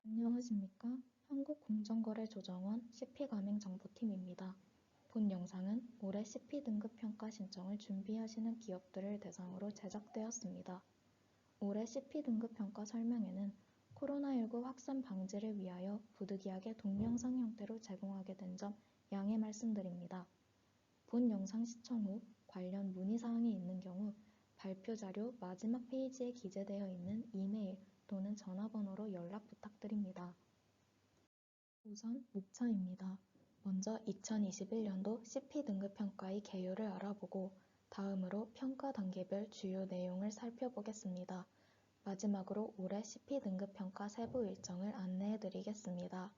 안녕하십니까? 한국공정거래조정원 CP가맹정보팀입니다. 본 영상은 올해 CP 등급 평가 신청을 준비하시는 기업들을 대상으로 제작되었습니다. 올해 CP 등급 평가 설명에는 코로나19 확산 방지를 위하여 부득이하게 동영상 형태로 제공하게 된 점 양해 말씀드립니다. 본 영상 시청 후 관련 문의사항이 있는 경우 발표 자료 마지막 페이지에 기재되어 있는 이메일 또는 전화번호로 연락 부탁드립니다. 우선 목차입니다. 먼저 2021년도 CP 등급 평가의 개요를 알아보고 다음으로 평가 단계별 주요 내용을 살펴보겠습니다. 마지막으로 올해 CP 등급 평가 세부 일정을 안내해 드리겠습니다.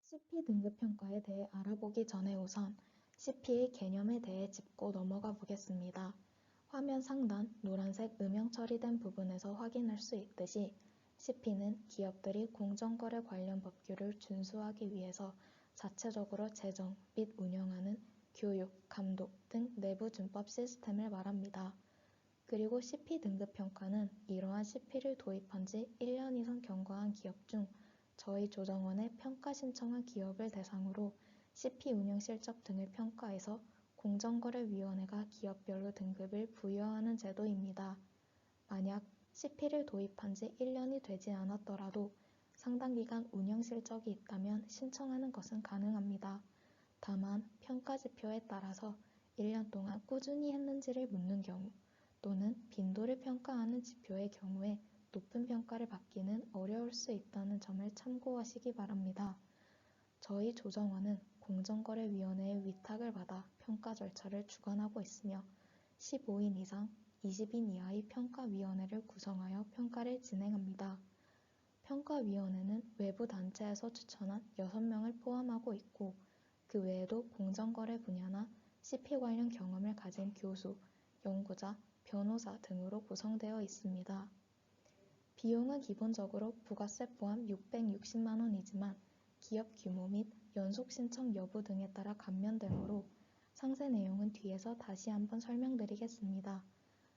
CP 등급 평가에 대해 알아보기 전에 우선 CP의 개념에 대해 짚고 넘어가 보겠습니다. 화면 상단 노란색 음영 처리된 부분에서 확인할 수 있듯이 CP는 기업들이 공정거래 관련 법규를 준수하기 위해서 자체적으로 제정 및 운영하는 교육, 감독 등 내부 준법 시스템을 말합니다. 그리고 CP 등급 평가는 이러한 CP를 도입한 지 1년 이상 경과한 기업 중 저희 조정원에 평가 신청한 기업을 대상으로 CP 운영 실적 등을 평가해서 공정거래위원회가 기업별로 등급을 부여하는 제도입니다. 만약 CP를 도입한 지 1년이 되지 않았더라도 상당 기간 운영 실적이 있다면 신청하는 것은 가능합니다. 다만 평가 지표에 따라서 1년 동안 꾸준히 했는지를 묻는 경우 또는 빈도를 평가하는 지표의 경우에 높은 평가를 받기는 어려울 수 있다는 점을 참고하시기 바랍니다. 저희 조정원은 공정거래위원회의 위탁을 받아 평가 절차를 주관하고 있으며 15인 이상 20인 이하의 평가위원회를 구성하여 평가를 진행합니다. 평가위원회는 외부 단체에서 추천한 6명을 포함하고 있고 그 외에도 공정거래 분야나 CP 관련 경험을 가진 교수, 연구자, 변호사 등으로 구성되어 있습니다. 비용은 기본적으로 부가세 포함 660만 원이지만 기업 규모 및 연속 신청 여부 등에 따라 감면되므로 상세 내용은 뒤에서 다시 한번 설명드리겠습니다.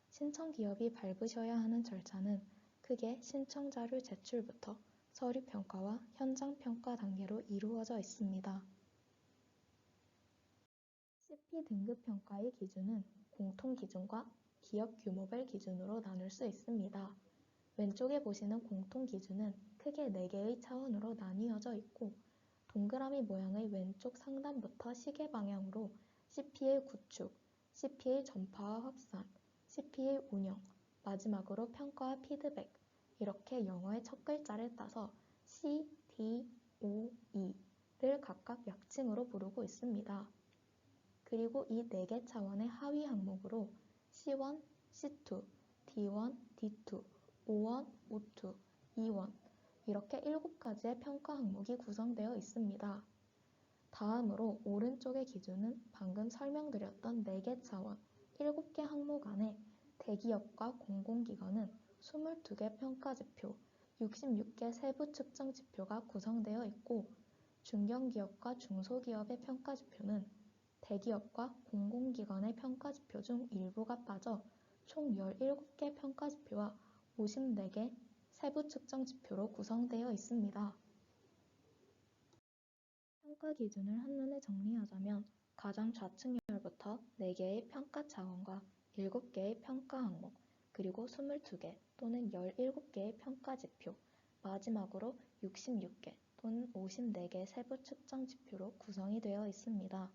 신청 기업이 밟으셔야 하는 절차는 크게 신청 자료 제출부터 서류 평가와 현장 평가 단계로 이루어져 있습니다. CP 등급 평가의 기준은 공통 기준과 기업 규모별 기준으로 나눌 수 있습니다. 왼쪽에 보시는 공통 기준은 크게 4개의 차원으로 나뉘어져 있고 동그라미 모양의 왼쪽 상단부터 시계 방향으로 CP의 구축, CP의 전파와 확산, CP의 운영, 마지막으로 평가와 피드백 이렇게 영어의 첫 글자를 따서 C, D, O, E를 각각 약칭으로 부르고 있습니다. 그리고 이 4개 차원의 하위 항목으로 C1, C2, D1, D2, O1, O2, E1 이렇게 7가지의 평가 항목이 구성되어 있습니다. 다음으로 오른쪽의 기준은 방금 설명드렸던 4개 차원, 7개 항목 안에 대기업과 공공기관은 22개 평가지표, 66개 세부 측정 지표가 구성되어 있고 중견기업과 중소기업의 평가지표는 대기업과 공공기관의 평가지표 중 일부가 빠져 총 17개 평가지표와 54개 세부 측정 지표로 구성되어 있습니다. 평가 기준을 한눈에 정리하자면 가장 좌측열부터 4개의 평가 차원과 7개의 평가 항목, 그리고 22개 또는 17개의 평가 지표, 마지막으로 66개 또는 54개 세부 측정 지표로 구성이 되어 있습니다.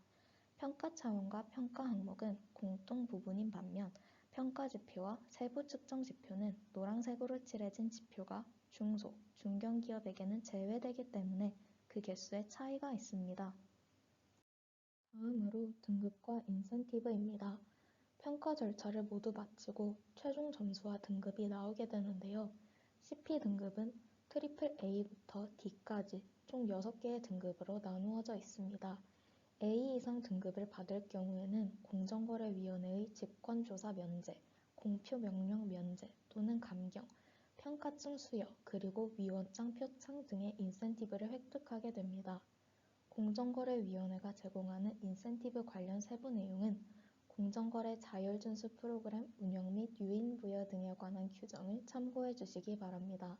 평가 차원과 평가 항목은 공통 부분인 반면 평가 지표와 세부 측정 지표는 노란색으로 칠해진 지표가 중소, 중견기업에게는 제외되기 때문에 그 개수에 차이가 있습니다. 다음으로 등급과 인센티브입니다. 평가 절차를 모두 마치고 최종 점수와 등급이 나오게 되는데요. CP 등급은 트리플 A부터 D까지 총 6개의 등급으로 나누어져 있습니다. A 이상 등급을 받을 경우에는 공정거래위원회의 직권조사 면제, 공표명령 면제 또는 감경, 평가증 수여, 그리고 위원장 표창 등의 인센티브를 획득하게 됩니다. 공정거래위원회가 제공하는 인센티브 관련 세부 내용은 공정거래 자율준수 프로그램 운영 및 유인 부여 등에 관한 규정을 참고해 주시기 바랍니다.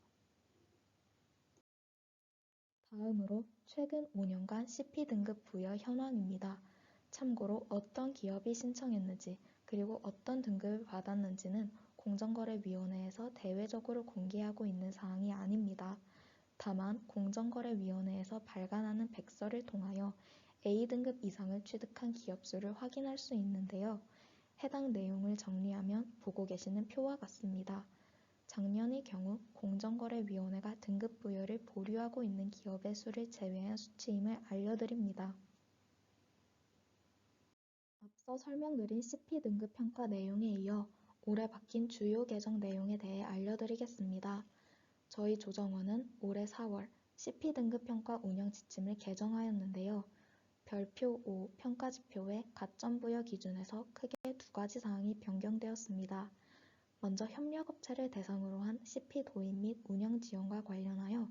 다음으로 최근 5년간 CP 등급 부여 현황입니다. 참고로 어떤 기업이 신청했는지 그리고 어떤 등급을 받았는지는 공정거래위원회에서 대외적으로 공개하고 있는 사항이 아닙니다. 다만 공정거래위원회에서 발간하는 백서를 통하여 A등급 이상을 취득한 기업 수를 확인할 수 있는데요. 해당 내용을 정리하면 보고 계시는 표와 같습니다. 작년의 경우 공정거래위원회가 등급 부여를 보류하고 있는 기업의 수를 제외한 수치임을 알려드립니다. 앞서 설명드린 CP 등급 평가 내용에 이어 올해 바뀐 주요 개정 내용에 대해 알려드리겠습니다. 저희 조정원은 올해 4월 CP 등급 평가 운영 지침을 개정하였는데요. 별표 5 평가지표의 가점 부여 기준에서 크게 두 가지 사항이 변경되었습니다. 먼저 협력업체를 대상으로 한 CP 도입 및 운영 지원과 관련하여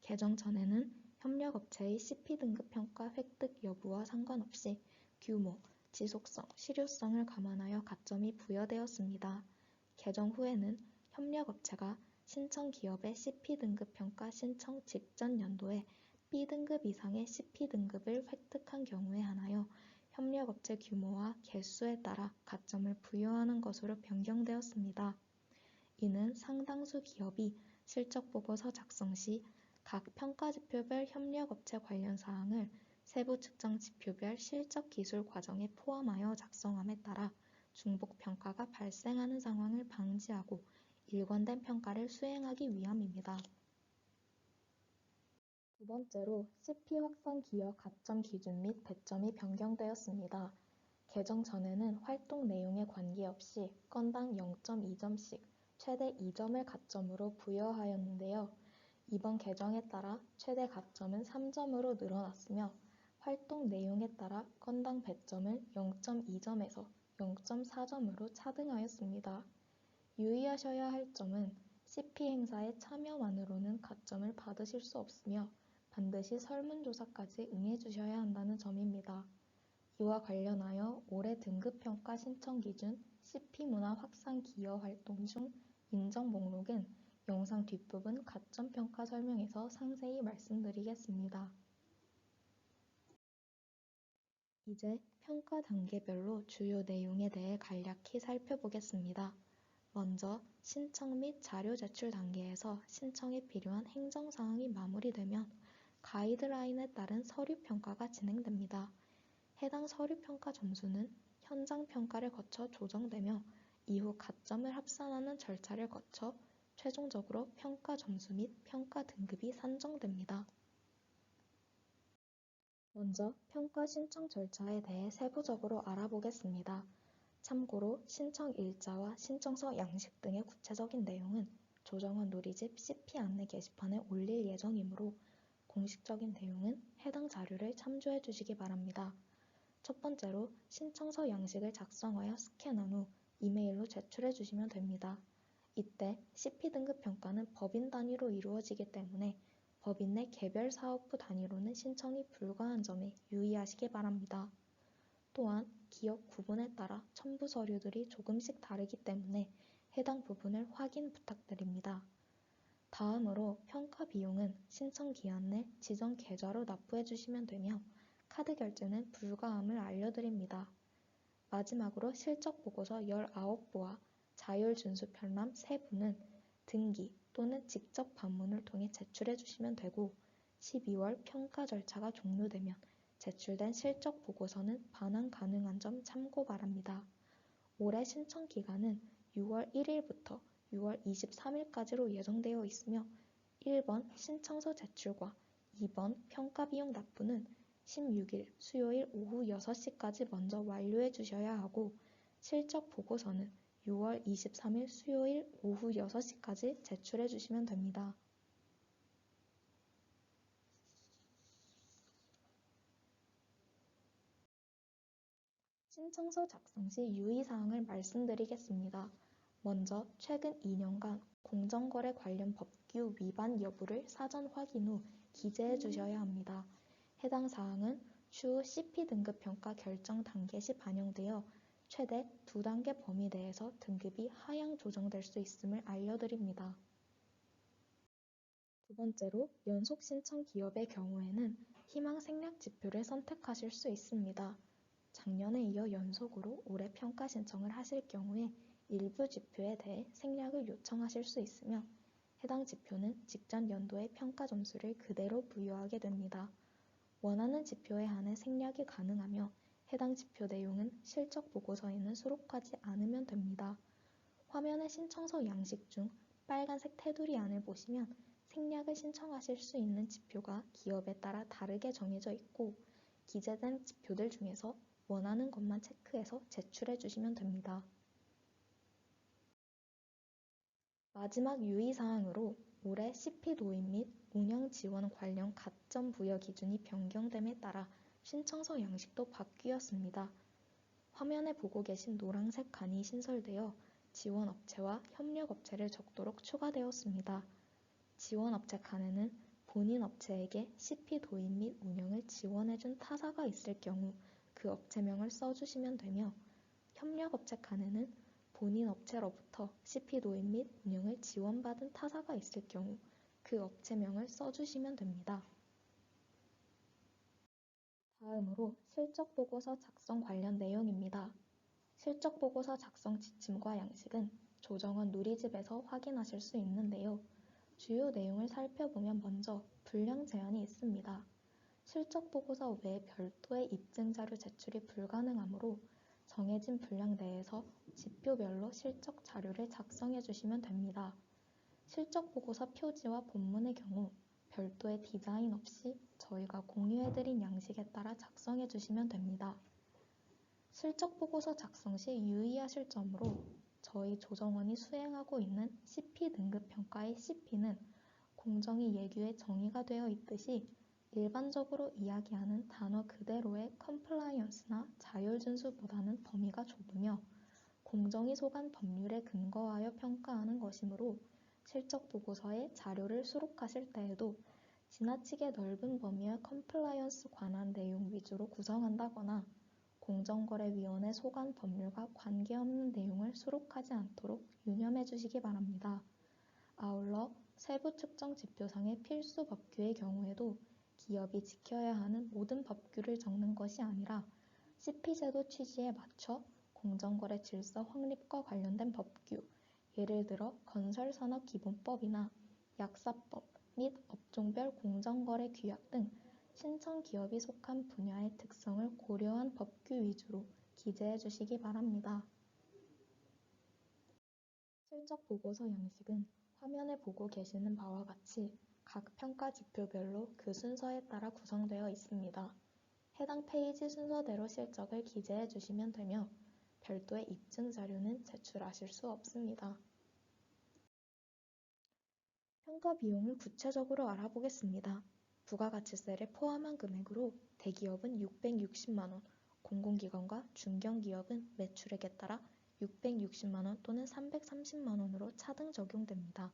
개정 전에는 협력업체의 CP 등급 평가 획득 여부와 상관없이 규모, 지속성, 실효성을 감안하여 가점이 부여되었습니다. 개정 후에는 협력업체가 신청 기업의 CP 등급 평가 신청 직전 연도에 B등급 이상의 CP 등급을 획득한 경우에 한하여 협력업체 규모와 개수에 따라 가점을 부여하는 것으로 변경되었습니다. 이는 상당수 기업이 실적보고서 작성 시 각 평가지표별 협력업체 관련 사항을 세부 측정 지표별 실적 기술 과정에 포함하여 작성함에 따라 중복 평가가 발생하는 상황을 방지하고 일관된 평가를 수행하기 위함입니다. 두 번째로 CP 확산 기여 가점 기준 및 배점이 변경되었습니다. 개정 전에는 활동 내용에 관계없이 건당 0.2점씩 최대 2점을 가점으로 부여하였는데요. 이번 개정에 따라 최대 가점은 3점으로 늘어났으며 활동 내용에 따라 건당 배점을 0.2점에서 0.4점으로 차등하였습니다. 유의하셔야 할 점은 CP 행사에 참여만으로는 가점을 받으실 수 없으며 반드시 설문조사까지 응해주셔야 한다는 점입니다. 이와 관련하여 올해 등급평가 신청 기준 CP문화 확산 기여 활동 중 인정 목록은 영상 뒷부분 가점평가 설명에서 상세히 말씀드리겠습니다. 이제 평가 단계별로 주요 내용에 대해 간략히 살펴보겠습니다. 먼저 신청 및 자료 제출 단계에서 신청에 필요한 행정사항이 마무리되면 가이드라인에 따른 서류평가가 진행됩니다. 해당 서류평가 점수는 현장 평가를 거쳐 조정되며 이후 가점을 합산하는 절차를 거쳐 최종적으로 평가 점수 및 평가 등급이 산정됩니다. 먼저 평가 신청 절차에 대해 세부적으로 알아보겠습니다. 참고로 신청 일자와 신청서 양식 등의 구체적인 내용은 조정원 누리집 CP 안내 게시판에 올릴 예정이므로 공식적인 내용은 해당 자료를 참조해 주시기 바랍니다. 첫 번째로 신청서 양식을 작성하여 스캔한 후 이메일로 제출해 주시면 됩니다. 이때 CP 등급 평가는 법인 단위로 이루어지기 때문에 법인 내 개별 사업부 단위로는 신청이 불가한 점에 유의하시기 바랍니다. 또한 기업 구분에 따라 첨부 서류들이 조금씩 다르기 때문에 해당 부분을 확인 부탁드립니다. 다음으로 평가 비용은 신청 기한 내 지정 계좌로 납부해 주시면 되며 카드 결제는 불가함을 알려드립니다. 마지막으로 실적 보고서 19부와 자율 준수 편람 3부는 등기 또는 직접 방문을 통해 제출해 주시면 되고 12월 평가 절차가 종료되면 제출된 실적 보고서는 반환 가능한 점 참고 바랍니다. 올해 신청 기간은 6월 1일부터 6월 23일까지로 예정되어 있으며 1번 신청서 제출과 2번 평가 비용 납부는 16일 수요일 오후 6시까지 먼저 완료해 주셔야 하고 실적 보고서는 6월 23일 수요일 오후 6시까지 제출해 주시면 됩니다. 신청서 작성 시 유의사항을 말씀드리겠습니다. 먼저 최근 2년간 공정거래 관련 법규 위반 여부를 사전 확인 후 기재해 주셔야 합니다. 해당 사항은 추후 CP 등급 평가 결정 단계 시 반영되어 최대 2단계 범위 내에서 등급이 하향 조정될 수 있음을 알려드립니다. 두 번째로 연속 신청 기업의 경우에는 희망 생략 지표를 선택하실 수 있습니다. 작년에 이어 연속으로 올해 평가 신청을 하실 경우에 일부 지표에 대해 생략을 요청하실 수 있으며 해당 지표는 직전 연도의 평가 점수를 그대로 부여하게 됩니다. 원하는 지표에 한해 생략이 가능하며 해당 지표 내용은 실적 보고서에는 수록하지 않으면 됩니다. 화면의 신청서 양식 중 빨간색 테두리 안을 보시면 생략을 신청하실 수 있는 지표가 기업에 따라 다르게 정해져 있고 기재된 지표들 중에서 원하는 것만 체크해서 제출해 주시면 됩니다. 마지막 유의사항으로 올해 CP 도입 및 운영 지원 관련 가점 부여 기준이 변경됨에 따라 신청서 양식도 바뀌었습니다. 화면에 보고 계신 노란색 칸이 신설되어 지원업체와 협력업체를 적도록 추가되었습니다. 지원업체 칸에는 본인 업체에게 CP 도입 및 운영을 지원해준 타사가 있을 경우 그 업체명을 써주시면 되며 협력업체 칸에는 본인 업체로부터 CP 도입 및 운영을 지원받은 타사가 있을 경우 그 업체명을 써주시면 됩니다. 다음으로 실적보고서 작성 관련 내용입니다. 실적보고서 작성 지침과 양식은 조정원 누리집에서 확인하실 수 있는데요. 주요 내용을 살펴보면 먼저 분량 제한이 있습니다. 실적보고서 외에 별도의 입증자료 제출이 불가능하므로 정해진 분량 내에서 지표별로 실적 자료를 작성해 주시면 됩니다. 실적보고서 표지와 본문의 경우 별도의 디자인 없이 저희가 공유해드린 양식에 따라 작성해 주시면 됩니다. 실적보고서 작성 시 유의하실 점으로 저희 조정원이 수행하고 있는 CP 등급평가의 CP는 공정위 예규에 정의가 되어 있듯이 일반적으로 이야기하는 단어 그대로의 컴플라이언스나 자율준수보다는 범위가 좁으며 공정위 소관 법률에 근거하여 평가하는 것이므로 실적보고서에 자료를 수록하실 때에도 지나치게 넓은 범위의 컴플라이언스 관한 내용 위주로 구성한다거나 공정거래위원회 소관 법률과 관계없는 내용을 수록하지 않도록 유념해 주시기 바랍니다. 아울러 세부 측정 지표상의 필수 법규의 경우에도 기업이 지켜야 하는 모든 법규를 적는 것이 아니라 CP제도 취지에 맞춰 공정거래 질서 확립과 관련된 법규, 예를 들어 건설산업기본법이나 약사법 및 업종별 공정거래 규약 등 신청 기업이 속한 분야의 특성을 고려한 법규 위주로 기재해 주시기 바랍니다. 실적 보고서 양식은 화면에 보고 계시는 바와 같이 각 평가 지표별로 그 순서에 따라 구성되어 있습니다. 해당 페이지 순서대로 실적을 기재해 주시면 되며 별도의 입증 자료는 제출하실 수 없습니다. 평가 비용을 구체적으로 알아보겠습니다. 부가가치세를 포함한 금액으로 대기업은 660만원, 공공기관과 중견기업은 매출액에 따라 660만원 또는 330만원으로 차등 적용됩니다.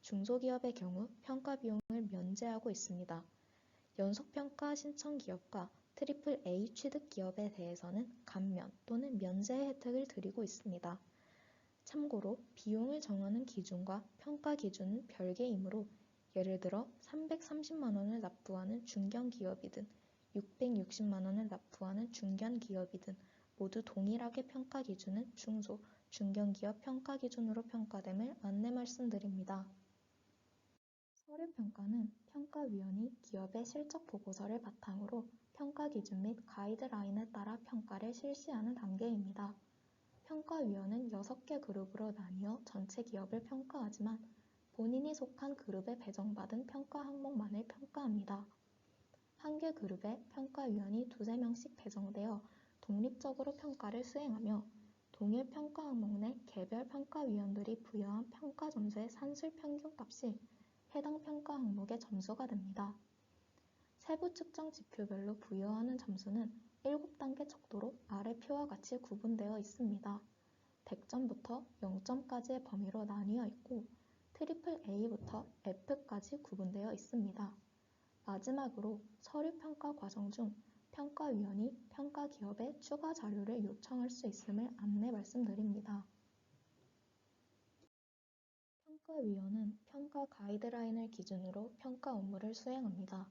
중소기업의 경우 평가 비용을 면제하고 있습니다. 연속평가 신청 기업과 트리플 A 취득 기업에 대해서는 감면 또는 면제 혜택을 드리고 있습니다. 참고로 비용을 정하는 기준과 평가 기준은 별개이므로 예를 들어 330만원을 납부하는 중견기업이든 660만원을 납부하는 중견기업이든 모두 동일하게 평가 기준은 중소, 중견기업 평가 기준으로 평가됨을 안내 말씀드립니다. 서류평가는 평가위원이 기업의 실적 보고서를 바탕으로 평가 기준 및 가이드라인에 따라 평가를 실시하는 단계입니다. 평가위원은 6개 그룹으로 나뉘어 전체 기업을 평가하지만 본인이 속한 그룹에 배정받은 평가 항목만을 평가합니다. 한 개 그룹에 평가위원이 2~3명씩 배정되어 독립적으로 평가를 수행하며 동일 평가 항목 내 개별 평가위원들이 부여한 평가 점수의 산술 평균값이 해당 평가 항목의 점수가 됩니다. 세부 측정 지표별로 부여하는 점수는 7단계 척도로 아래 표와 같이 구분되어 있습니다. 100점부터 0점까지의 범위로 나뉘어 있고 트리플 A부터 F까지 구분되어 있습니다. 마지막으로 서류평가 과정 중 평가위원이 평가기업에 추가 자료를 요청할 수 있음을 안내 말씀드립니다. 평가위원은 평가 가이드라인을 기준으로 평가 업무를 수행합니다.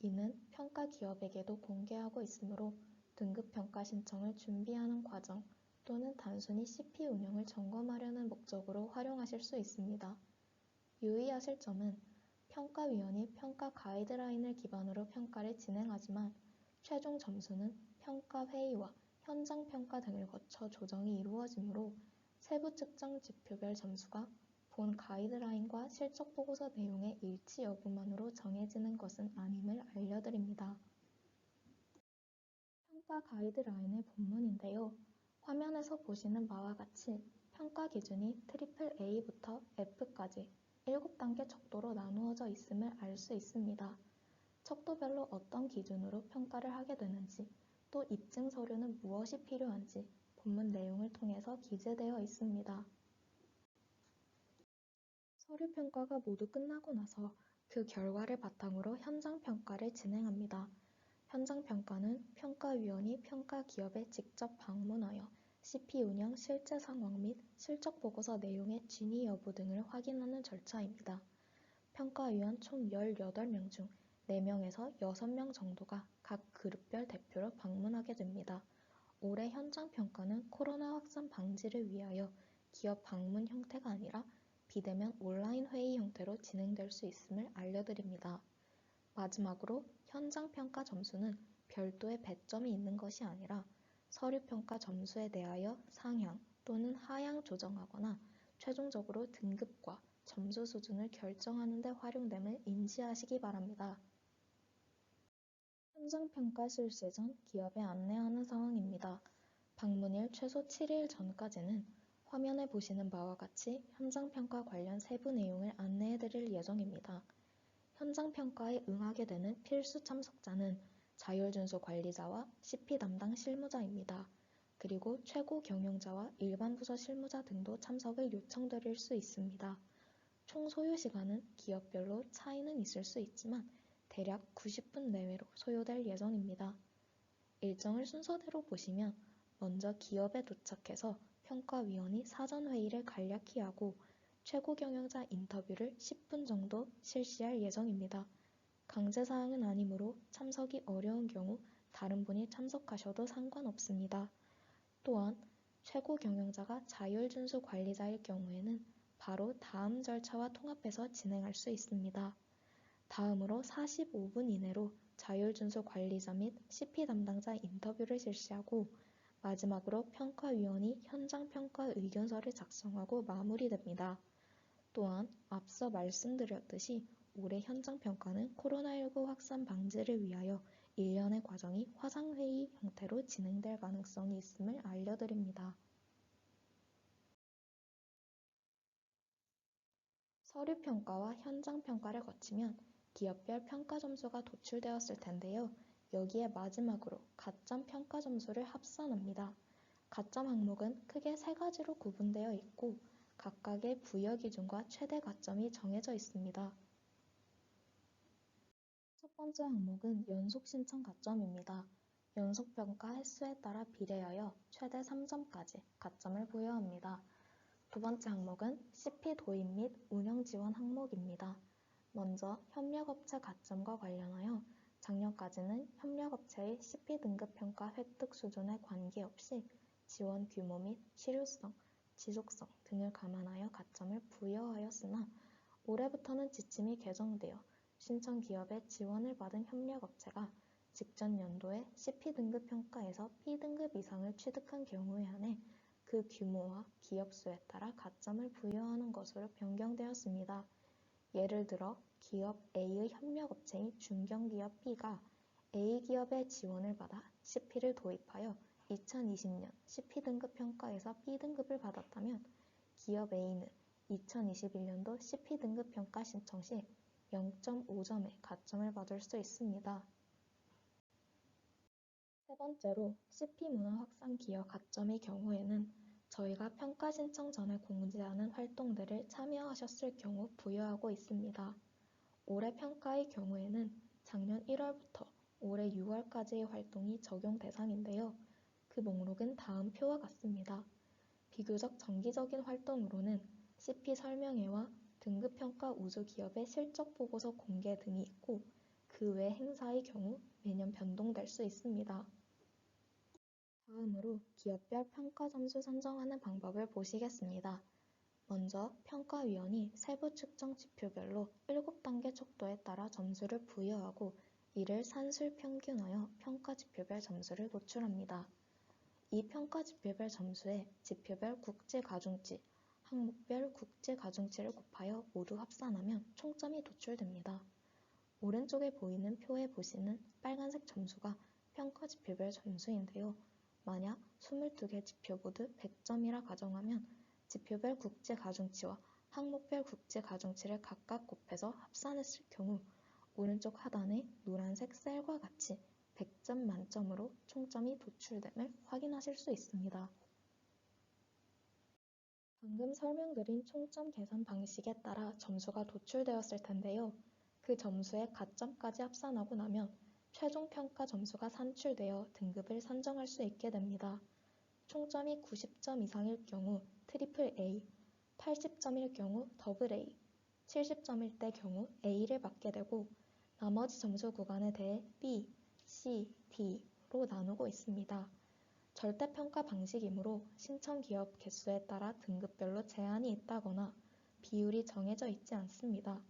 이는 평가 기업에게도 공개하고 있으므로 등급평가 신청을 준비하는 과정 또는 단순히 CP 운영을 점검하려는 목적으로 활용하실 수 있습니다. 유의하실 점은 평가위원이 평가 가이드라인을 기반으로 평가를 진행하지만 최종 점수는 평가회의와 현장평가 등을 거쳐 조정이 이루어지므로 세부 측정 지표별 점수가 본 가이드라인과 실적보고서 내용의 일치 여부만으로 정해지는 것은 아님을 알려드립니다. 평가 가이드라인의 본문인데요. 화면에서 보시는 바와 같이 평가 기준이 트리플 A부터 F까지 7단계 척도로 나누어져 있음을 알 수 있습니다. 척도별로 어떤 기준으로 평가를 하게 되는지, 또 입증 서류는 무엇이 필요한지 본문 내용을 통해서 기재되어 있습니다. 서류 평가가 모두 끝나고 나서 그 결과를 바탕으로 현장 평가를 진행합니다. 현장 평가는 평가위원이 평가 기업에 직접 방문하여 CP 운영 실제 상황 및 실적 보고서 내용의 진위 여부 등을 확인하는 절차입니다. 평가위원 총 18명 중 4명에서 6명 정도가 각 그룹별 대표로 방문하게 됩니다. 올해 현장 평가는 코로나 확산 방지를 위하여 기업 방문 형태가 아니라 비대면 온라인 회의 형태로 진행될 수 있음을 알려드립니다. 마지막으로 현장 평가 점수는 별도의 배점이 있는 것이 아니라 서류 평가 점수에 대하여 상향 또는 하향 조정하거나 최종적으로 등급과 점수 수준을 결정하는 데 활용됨을 인지하시기 바랍니다. 현장 평가 실시 전 기업에 안내하는 상황입니다. 방문일 최소 7일 전까지는 화면에 보시는 바와 같이 현장 평가 관련 세부 내용을 안내해 드릴 예정입니다. 현장 평가에 응하게 되는 필수 참석자는 자율준수 관리자와 CP 담당 실무자입니다. 그리고 최고 경영자와 일반 부서 실무자 등도 참석을 요청드릴 수 있습니다. 총 소요 시간은 기업별로 차이는 있을 수 있지만 대략 90분 내외로 소요될 예정입니다. 일정을 순서대로 보시면 먼저 기업에 도착해서 평가위원이 사전회의를 간략히 하고 최고 경영자 인터뷰를 10분 정도 실시할 예정입니다. 강제사항은 아니므로 참석이 어려운 경우 다른 분이 참석하셔도 상관없습니다. 또한 최고 경영자가 자율준수 관리자일 경우에는 바로 다음 절차와 통합해서 진행할 수 있습니다. 다음으로 45분 이내로 자율준수 관리자 및 CP 담당자 인터뷰를 실시하고 마지막으로 평가위원이 현장평가 의견서를 작성하고 마무리됩니다. 또한 앞서 말씀드렸듯이 올해 현장평가는 코로나19 확산 방지를 위하여 일련의 과정이 화상회의 형태로 진행될 가능성이 있음을 알려드립니다. 서류평가와 현장평가를 거치면 기업별 평가 점수가 도출되었을 텐데요. 여기에 마지막으로 가점 평가 점수를 합산합니다. 가점 항목은 크게 3가지로 구분되어 있고 각각의 부여 기준과 최대 가점이 정해져 있습니다. 첫 번째 항목은 연속 신청 가점입니다. 연속 평가 횟수에 따라 비례하여 최대 3점까지 가점을 부여합니다. 두 번째 항목은 CP 도입 및 운영 지원 항목입니다. 먼저 협력업체 가점과 관련하여 작년까지는 협력업체의 CP 등급 평가 획득 수준에 관계없이 지원 규모 및 실효성, 지속성 등을 감안하여 가점을 부여하였으나 올해부터는 지침이 개정되어 신청 기업의 지원을 받은 협력업체가 직전 연도에 CP 등급 평가에서 P등급 이상을 취득한 경우에 한해 그 규모와 기업 수에 따라 가점을 부여하는 것으로 변경되었습니다. 예를 들어 기업 A의 협력업체인 중견기업 B가 A기업의 지원을 받아 CP를 도입하여 2020년 CP등급 평가에서 B등급을 받았다면 기업 A는 2021년도 CP등급 평가 신청 시 0.5점의 가점을 받을 수 있습니다. 세 번째로 CP 문화 확산 기여 가점의 경우에는 저희가 평가 신청 전에 공지하는 활동들을 참여하셨을 경우 부여하고 있습니다. 올해 평가의 경우에는 작년 1월부터 올해 6월까지의 활동이 적용 대상인데요. 그 목록은 다음 표와 같습니다. 비교적 정기적인 활동으로는 CP 설명회와 등급평가 우수기업의 실적보고서 공개 등이 있고 그 외 행사의 경우 매년 변동될 수 있습니다. 다음으로 기업별 평가점수 선정하는 방법을 보시겠습니다. 먼저 평가위원이 세부 측정 지표별로 7단계 척도에 따라 점수를 부여하고 이를 산술평균하여 평가지표별 점수를 도출합니다. 이 평가지표별 점수에 지표별 국제가중치, 항목별 국제가중치를 곱하여 모두 합산하면 총점이 도출됩니다. 오른쪽에 보이는 표에 보시는 빨간색 점수가 평가지표별 점수인데요. 만약 22개 지표 모두 100점이라 가정하면 지표별 국제가중치와 항목별 국제가중치를 각각 곱해서 합산했을 경우 오른쪽 하단의 노란색 셀과 같이 100점 만점으로 총점이 도출됨을 확인하실 수 있습니다. 방금 설명드린 총점 계산 방식에 따라 점수가 도출되었을 텐데요. 그 점수의 가점까지 합산하고 나면 최종 평가 점수가 산출되어 등급을 선정할 수 있게 됩니다. 총점이 90점 이상일 경우 트리플 A, 80점일 경우 더블 A, 70점일 때 경우 A를 받게 되고 나머지 점수 구간에 대해 B, C, D로 나누고 있습니다. 절대평가 방식이므로 신청 기업 개수에 따라 등급별로 제한이 있다거나 비율이 정해져 있지 않습니다.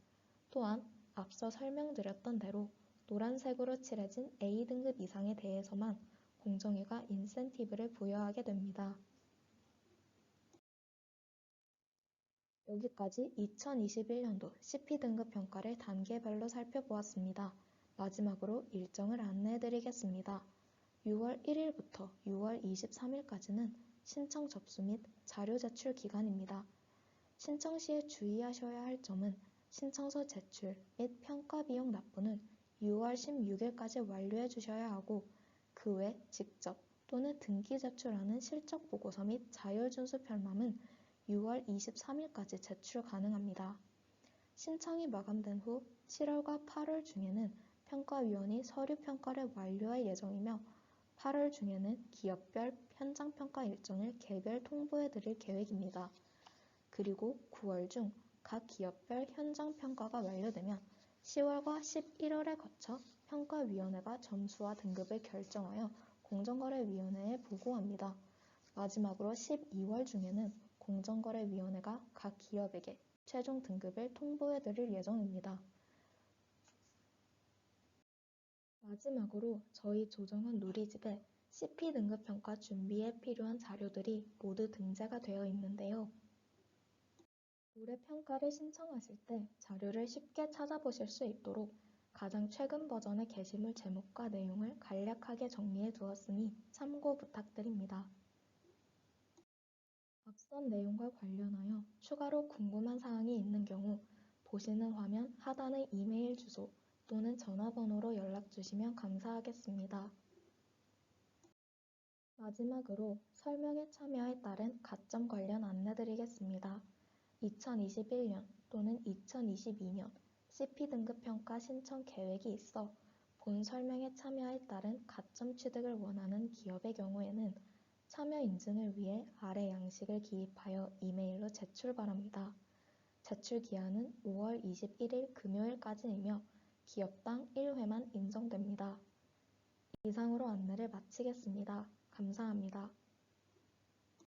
또한 앞서 설명드렸던 대로 노란색으로 칠해진 A등급 이상에 대해서만 공정위가 인센티브를 부여하게 됩니다. 여기까지 2021년도 CP등급 평가를 단계별로 살펴보았습니다. 마지막으로 일정을 안내해드리겠습니다. 6월 1일부터 6월 23일까지는 신청 접수 및 자료 제출 기간입니다. 신청 시에 주의하셔야 할 점은 신청서 제출 및 평가 비용 납부는 6월 16일까지 완료해 주셔야 하고 그 외 직접 또는 등기 제출하는 실적 보고서 및 자율준수 편람은 6월 23일까지 제출 가능합니다. 신청이 마감된 후 7월과 8월 중에는 평가위원이 서류 평가를 완료할 예정이며 8월 중에는 기업별 현장평가 일정을 개별 통보해 드릴 계획입니다. 그리고 9월 중 각 기업별 현장평가가 완료되면 10월과 11월에 거쳐 평가위원회가 점수와 등급을 결정하여 공정거래위원회에 보고합니다. 마지막으로 12월 중에는 공정거래위원회가 각 기업에게 최종 등급을 통보해 드릴 예정입니다. 마지막으로 저희 조정원 누리집에 CP등급 평가 준비에 필요한 자료들이 모두 등재가 되어 있는데요. 올해 평가를 신청하실 때 자료를 쉽게 찾아보실 수 있도록 가장 최근 버전의 게시물 제목과 내용을 간략하게 정리해 두었으니 참고 부탁드립니다. 앞선 내용과 관련하여 추가로 궁금한 사항이 있는 경우 보시는 화면 하단의 이메일 주소 또는 전화번호로 연락 주시면 감사하겠습니다. 마지막으로 설명회 참여에 따른 가점 관련 안내드리겠습니다. 2021년 또는 2022년 CP등급 평가 신청 계획이 있어 본 설명회 참여에 따른 가점 취득을 원하는 기업의 경우에는 참여 인증을 위해 아래 양식을 기입하여 이메일로 제출 바랍니다. 제출 기한은 5월 21일 금요일까지이며 기업당 1회만 인정됩니다. 이상으로 안내를 마치겠습니다. 감사합니다.